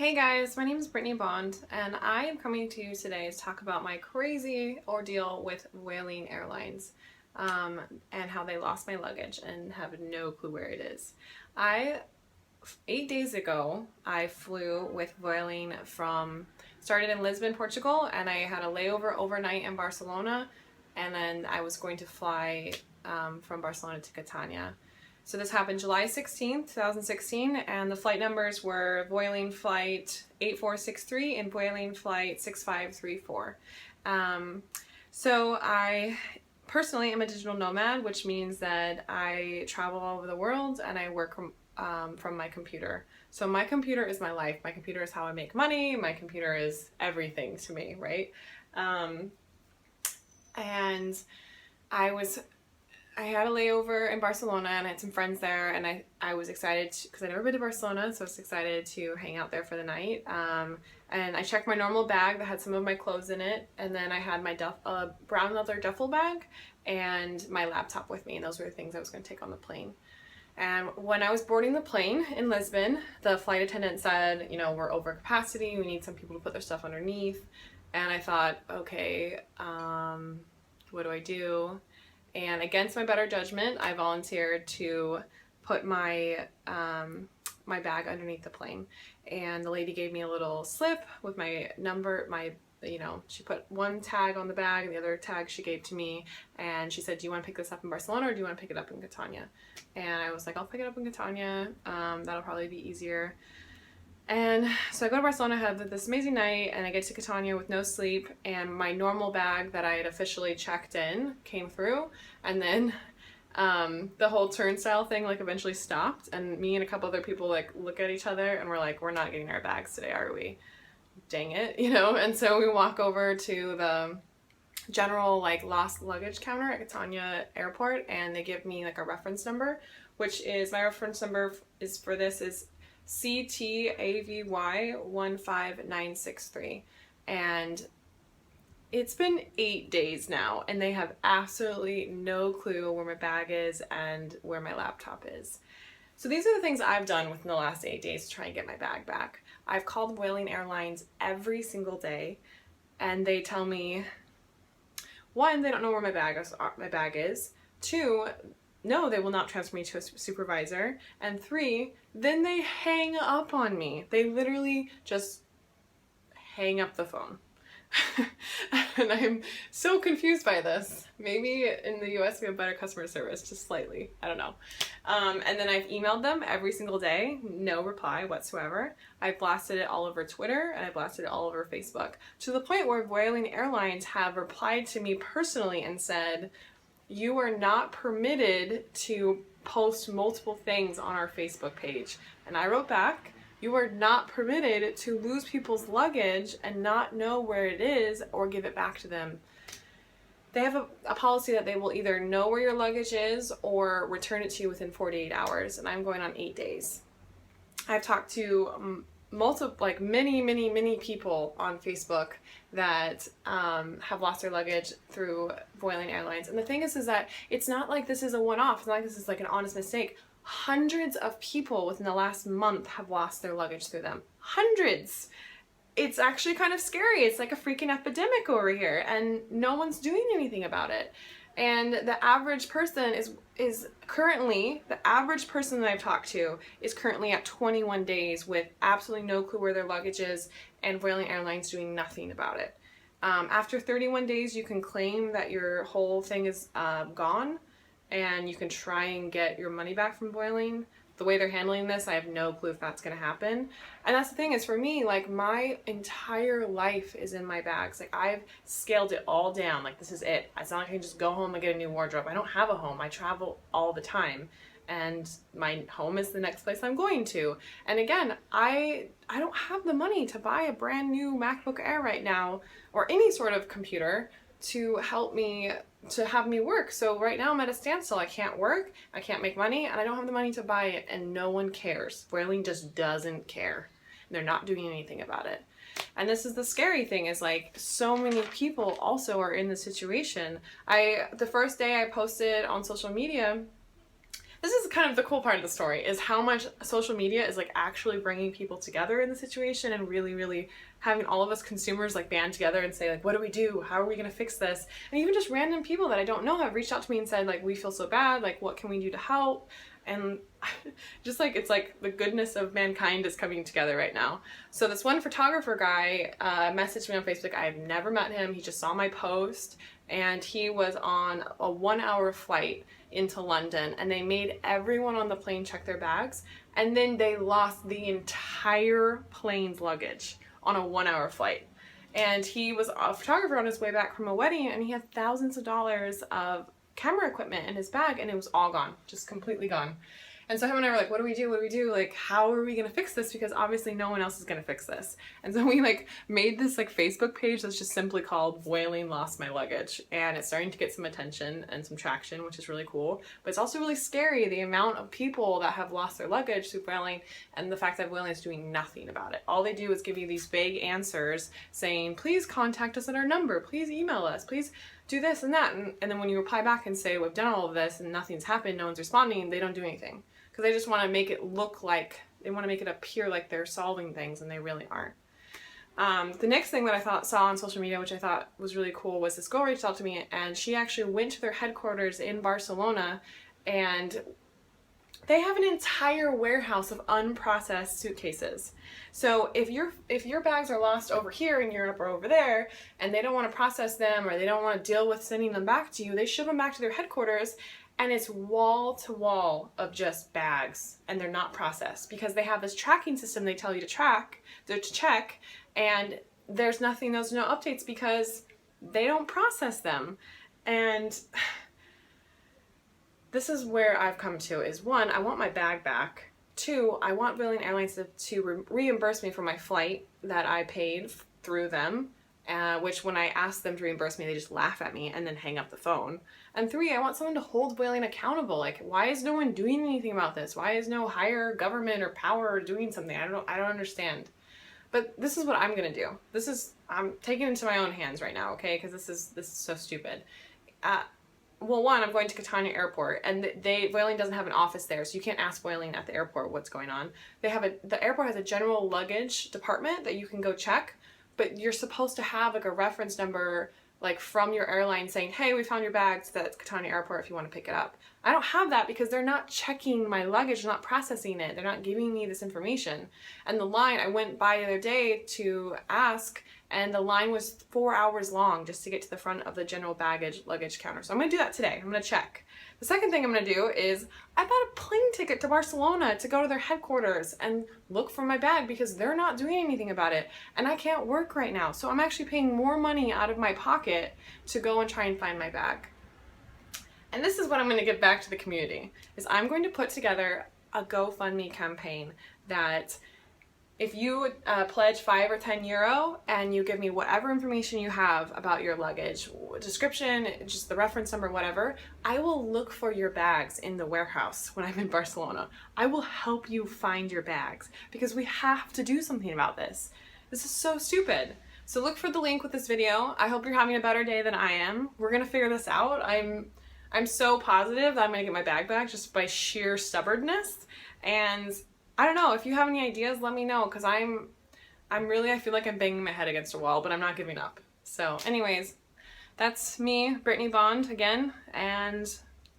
Hey guys, my name is Brittany Bond, and I am coming to you today to talk about my crazy ordeal with Vueling Airlines and how they lost my luggage and have no clue where it is. 8 days ago, I flew with Vueling started in Lisbon, Portugal, and I had a layover overnight in Barcelona, and then I was going to fly from Barcelona to Catania. So this happened July 16th, 2016, and the flight numbers were Vueling flight 8463 and Vueling flight 6534. So I personally am a digital nomad, which means that I travel all over the world and I work from my computer. So my computer is my life. My computer is how I make money. My computer is everything to me, right? And I had a layover in Barcelona and I had some friends there, and I was excited because I'd never been to Barcelona, so I was excited to hang out there for the night. And I checked my normal bag that had some of my clothes in it, and then I had my brown leather duffel bag and my laptop with me, and those were the things I was going to take on the plane. And when I was boarding the plane in Lisbon, the flight attendant said, we're over capacity, we need some people to put their stuff underneath. And I thought, okay, what do I do? And against my better judgment, I volunteered to put my my bag underneath the plane. And the lady gave me a little slip with my number, she put one tag on the bag and the other tag she gave to me. And she said, do you want to pick this up in Barcelona or do you want to pick it up in Catania? And I was like, I'll pick it up in Catania. That'll probably be easier. And so I go to Barcelona, have this amazing night, and I get to Catania with no sleep, and my normal bag that I had officially checked in came through, and then the whole turnstile thing eventually stopped, and me and a couple other people look at each other and we're like, we're not getting our bags today, are we? Dang it, and so we walk over to the general lost luggage counter at Catania airport, and they give me a reference number, which is my reference number is CTAVY 15963, and it's been 8 days now and they have absolutely no clue where my bag is and where my laptop is. So these are the things I've done within the last 8 days to try and get my bag back. I've called Vueling Airlines every single day, and they tell me, one, they don't know where my bag is. Two, no, they will not transfer me to a supervisor. And three, then they hang up on me. They literally just hang up the phone. And I'm so confused by this. Maybe in the US we have better customer service, just slightly. I don't know. And then I've emailed them every single day, no reply whatsoever. I've blasted it all over Twitter and I blasted it all over Facebook, to the point where Vueling Airlines have replied to me personally and said, you are not permitted to post multiple things on our Facebook page. And I wrote back, you are not permitted to lose people's luggage and not know where it is or give it back to them. They have a policy that they will either know where your luggage is or return it to you within 48 hours, and I'm going on 8 days. I've talked to many people on Facebook that have lost their luggage through Vueling Airlines. And the thing is that it's not like this is a one-off. It's not like this is an honest mistake. Hundreds of people within the last month have lost their luggage through them. Hundreds! It's actually kind of scary. It's like a freaking epidemic over here, and no one's doing anything about it. And the average person is currently, the average person that I've talked to is currently at 21 days with absolutely no clue where their luggage is, and Vueling Airlines doing nothing about it. After 31 days, you can claim that your whole thing is gone, and you can try and get your money back from Vueling. The way they're handling this, I have no clue if that's going to happen. And that's the thing, is for me, my entire life is in my bags. I've scaled it all down. This is it. It's not like I can just go home and get a new wardrobe. I don't have a home. I travel all the time, and my home is the next place I'm going to. And again, I don't have the money to buy a brand new MacBook Air right now, or any sort of computer to help me, to have me work. So right now I'm at a standstill. I can't work, I can't make money, and I don't have the money to buy it, and no one cares. Vueling just doesn't care. They're not doing anything about it. And this is the scary thing, is so many people also are in this situation. The first day I posted on social media this is kind of the cool part of the story, is how much social media is like actually bringing people together in the situation and really, really having all of us consumers like band together and say like, what do we do? How are we going to fix this? And even just random people that I don't know have reached out to me and said like, we feel so bad. Like, what can we do to help? And just like, it's like the goodness of mankind is coming together right now. So this one photographer guy messaged me on Facebook. I have never met him. He just saw my post, and he was on a 1-hour flight into London, and they made everyone on the plane check their bags, and then they lost the entire plane's luggage on a 1-hour flight. And he was a photographer on his way back from a wedding, and he had thousands of dollars of camera equipment in his bag, and it was all gone, just completely gone. And so him and I were like, what do we do? What do we do? Like, how are we going to fix this? Because obviously no one else is going to fix this. And so we like made this like Facebook page that's just simply called Vueling Lost My Luggage. And it's starting to get some attention and some traction, which is really cool. But it's also really scary, the amount of people that have lost their luggage through Vueling, and the fact that Vueling is doing nothing about it. All they do is give you these vague answers saying, please contact us at our number, please email us, please do this and that. And then when you reply back and say, we've done all of this and nothing's happened, no one's responding, they don't do anything. Because they just want to make it look like, they want to make it appear like they're solving things, and they really aren't. The next thing that I saw on social media, which I thought was really cool, was this girl reached out to me, and she actually went to their headquarters in Barcelona, and they have an entire warehouse of unprocessed suitcases. So if your bags are lost over here in Europe or over there, and they don't want to process them, or they don't want to deal with sending them back to you, they ship them back to their headquarters, and it's wall to wall of just bags, and they're not processed because they have this tracking system they tell you to check, and there's no updates because they don't process them. And this is where I've come to, is one, I want my bag back. Two, I want Vueling Airlines to reimburse me for my flight that I paid through them, which when I ask them to reimburse me, they just laugh at me and then hang up the phone. And three, I want someone to hold Vueling accountable. Like, why is no one doing anything about this? Why is no higher government or power doing something? I don't understand. But this is what I'm gonna do. I'm taking it into my own hands right now, okay? Because this is so stupid. Well, one, I'm going to Catania Airport, and Vueling doesn't have an office there, so you can't ask Vueling at the airport what's going on. The airport has a general luggage department that you can go check, but you're supposed to have like a reference number like from your airline saying, hey, we found your bags at Catania Airport if you want to pick it up. I don't have that because they're not checking my luggage, they're not processing it, they're not giving me this information. And the line, I went by the other day to ask, and the line was 4 hours long just to get to the front of the general luggage counter. So I'm gonna do that today, I'm gonna check. The second thing I'm gonna do is, I bought a plane ticket to Barcelona to go to their headquarters and look for my bag because they're not doing anything about it. And I can't work right now. So I'm actually paying more money out of my pocket to go and try and find my bag. And this is what I'm gonna give back to the community, is I'm going to put together a GoFundMe campaign that if you pledge 5 or 10 euro and you give me whatever information you have about your luggage, description, just the reference number, whatever, I will look for your bags in the warehouse when I'm in Barcelona. I will help you find your bags because we have to do something about this. This is so stupid. So look for the link with this video. I hope you're having a better day than I am. We're gonna figure this out. I'm so positive that I'm gonna get my bag back just by sheer stubbornness. And I don't know, if you have any ideas, let me know, because I feel like I'm banging my head against a wall, but I'm not giving up. So anyways, that's me, Brittany Bond, again, and